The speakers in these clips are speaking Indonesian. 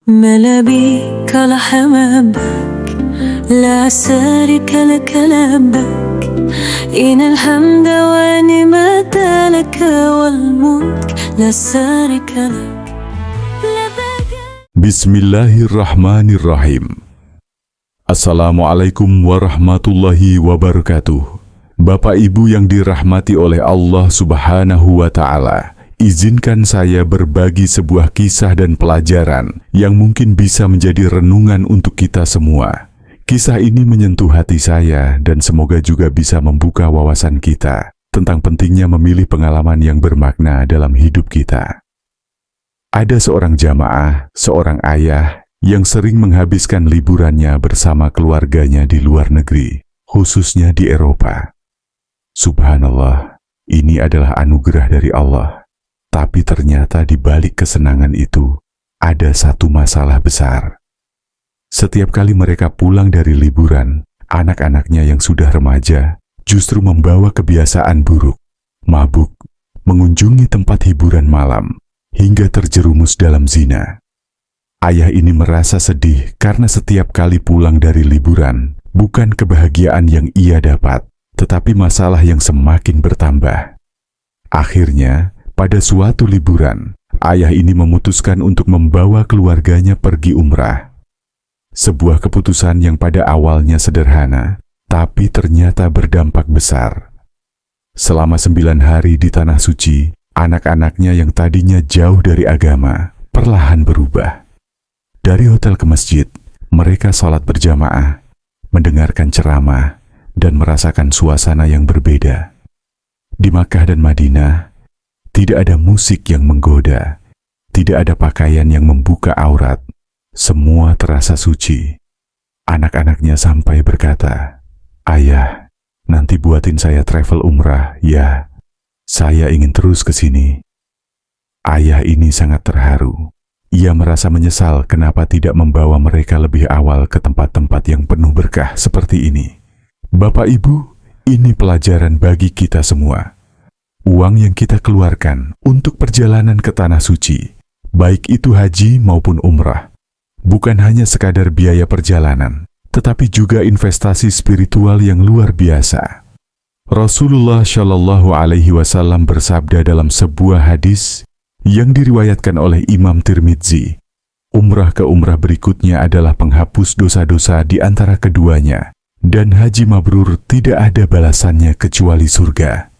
ما لبيك لحمامك لا شريك لك لبك إن الحمد والنعمة لك والملك لا شريك لك لبك. Bismillahirrahmanirrahim. Assalamualaikum warahmatullahi wabarakatuh. Bapak Ibu yang dirahmati oleh Allah Subhanahu wa Ta'ala, izinkan saya berbagi sebuah kisah dan pelajaran yang mungkin bisa menjadi renungan untuk kita semua. Kisah ini menyentuh hati saya dan semoga juga bisa membuka wawasan kita tentang pentingnya memilih pengalaman yang bermakna dalam hidup kita. Ada seorang jamaah, seorang ayah yang sering menghabiskan liburannya bersama keluarganya di luar negeri, khususnya di Eropa. Subhanallah, ini adalah anugerah dari Allah. Tapi ternyata di balik kesenangan itu, ada satu masalah besar. Setiap kali mereka pulang dari liburan, anak-anaknya yang sudah remaja justru membawa kebiasaan buruk, mabuk, mengunjungi tempat hiburan malam, hingga terjerumus dalam zina. Ayah ini merasa sedih karena setiap kali pulang dari liburan, bukan kebahagiaan yang ia dapat, tetapi masalah yang semakin bertambah. Akhirnya, pada suatu liburan, ayah ini memutuskan untuk membawa keluarganya pergi umrah. Sebuah keputusan yang pada awalnya sederhana, tapi ternyata berdampak besar. Selama 9 hari di Tanah Suci, anak-anaknya yang tadinya jauh dari agama, perlahan berubah. Dari hotel ke masjid, mereka sholat berjamaah, mendengarkan ceramah, dan merasakan suasana yang berbeda. Di Makkah dan Madinah, tidak ada musik yang menggoda, tidak ada pakaian yang membuka aurat, semua terasa suci. Anak-anaknya sampai berkata, "Ayah, nanti buatin saya travel umrah, ya. Saya ingin terus ke sini." Ayah ini sangat terharu. Ia merasa menyesal kenapa tidak membawa mereka lebih awal ke tempat-tempat yang penuh berkah seperti ini. Bapak Ibu, ini pelajaran bagi kita semua. Uang yang kita keluarkan untuk perjalanan ke Tanah Suci, baik itu haji maupun umrah, bukan hanya sekadar biaya perjalanan, tetapi juga investasi spiritual yang luar biasa. Rasulullah Shallallahu Alaihi Wasallam bersabda dalam sebuah hadis yang diriwayatkan oleh Imam Tirmidzi, umrah ke umrah berikutnya adalah penghapus dosa-dosa di antara keduanya, dan haji mabrur tidak ada balasannya kecuali surga.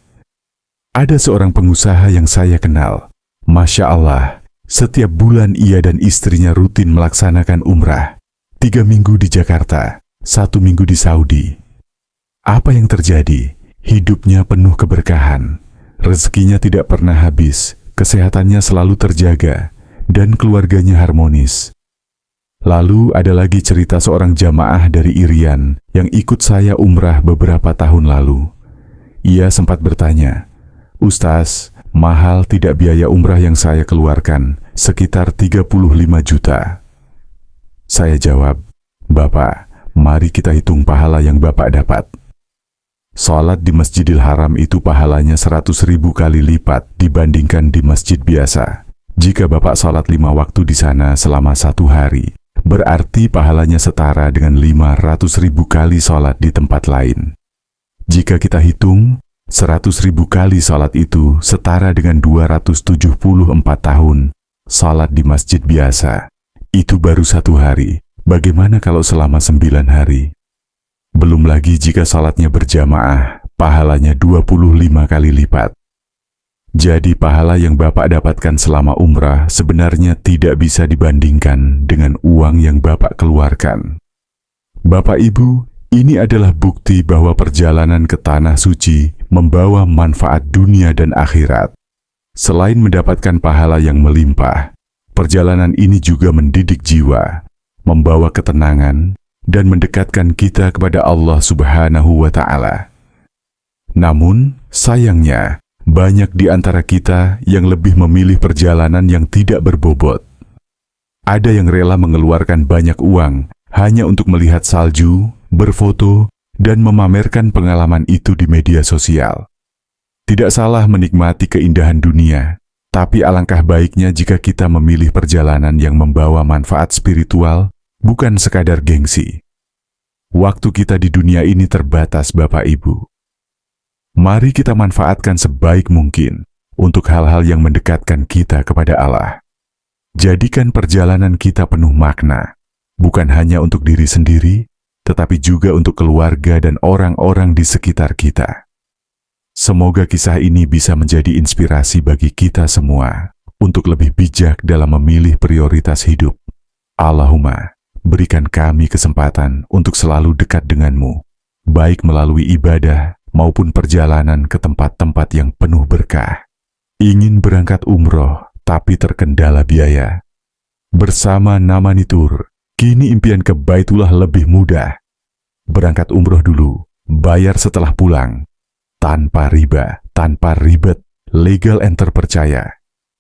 Ada seorang pengusaha yang saya kenal, Masya Allah, setiap bulan ia dan istrinya rutin melaksanakan umrah, 3 minggu di Jakarta, 1 minggu di Saudi. Apa yang terjadi? Hidupnya penuh keberkahan, rezekinya tidak pernah habis, kesehatannya selalu terjaga, dan keluarganya harmonis. Lalu ada lagi cerita seorang jamaah dari Irian yang ikut saya umrah beberapa tahun lalu. Ia sempat bertanya, "Ustaz, mahal tidak biaya umrah yang saya keluarkan, sekitar 35 juta. Saya jawab, "Bapak, mari kita hitung pahala yang Bapak dapat. Salat di Masjidil Haram itu pahalanya 100.000 kali lipat dibandingkan di masjid biasa. Jika Bapak salat 5 waktu di sana selama 1 hari, berarti pahalanya setara dengan 500.000 kali salat di tempat lain. Jika kita hitung, 100.000 kali salat itu setara dengan 274 tahun salat di masjid biasa. Itu baru 1 hari. Bagaimana kalau selama 9 hari? Belum lagi jika salatnya berjamaah, pahalanya 25 kali lipat. Jadi pahala yang Bapak dapatkan selama umrah sebenarnya tidak bisa dibandingkan dengan uang yang Bapak keluarkan." Bapak Ibu, ini adalah bukti bahwa perjalanan ke Tanah Suci membawa manfaat dunia dan akhirat. Selain mendapatkan pahala yang melimpah, perjalanan ini juga mendidik jiwa, membawa ketenangan, dan mendekatkan kita kepada Allah Subhanahu wa Ta'ala. Namun, sayangnya, banyak di antara kita yang lebih memilih perjalanan yang tidak berbobot. Ada yang rela mengeluarkan banyak uang hanya untuk melihat salju, berfoto, dan memamerkan pengalaman itu di media sosial. Tidak salah menikmati keindahan dunia, Tapi alangkah baiknya jika kita memilih perjalanan yang membawa manfaat spiritual, bukan sekadar gengsi. Waktu kita di dunia ini terbatas, Bapak Ibu. Mari kita manfaatkan sebaik mungkin untuk hal-hal yang mendekatkan kita kepada Allah. Jadikan perjalanan kita penuh makna, bukan hanya untuk diri sendiri, tetapi juga untuk keluarga dan orang-orang di sekitar kita. Semoga kisah ini bisa menjadi inspirasi bagi kita semua untuk lebih bijak dalam memilih prioritas hidup. Allahumma, berikan kami kesempatan untuk selalu dekat denganmu, baik melalui ibadah maupun perjalanan ke tempat-tempat yang penuh berkah. Ingin berangkat umroh, tapi terkendala biaya. Bersama Namani Tour, kini impian ke Baitullah lebih mudah. Berangkat umroh dulu, bayar setelah pulang. Tanpa riba, tanpa ribet, legal and terpercaya.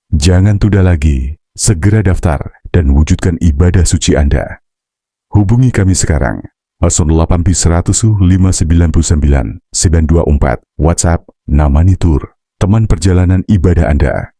Jangan tunda lagi, segera daftar dan wujudkan ibadah suci Anda. Hubungi kami sekarang, 08 100 599 924, WhatsApp Namani Tour, teman perjalanan ibadah Anda.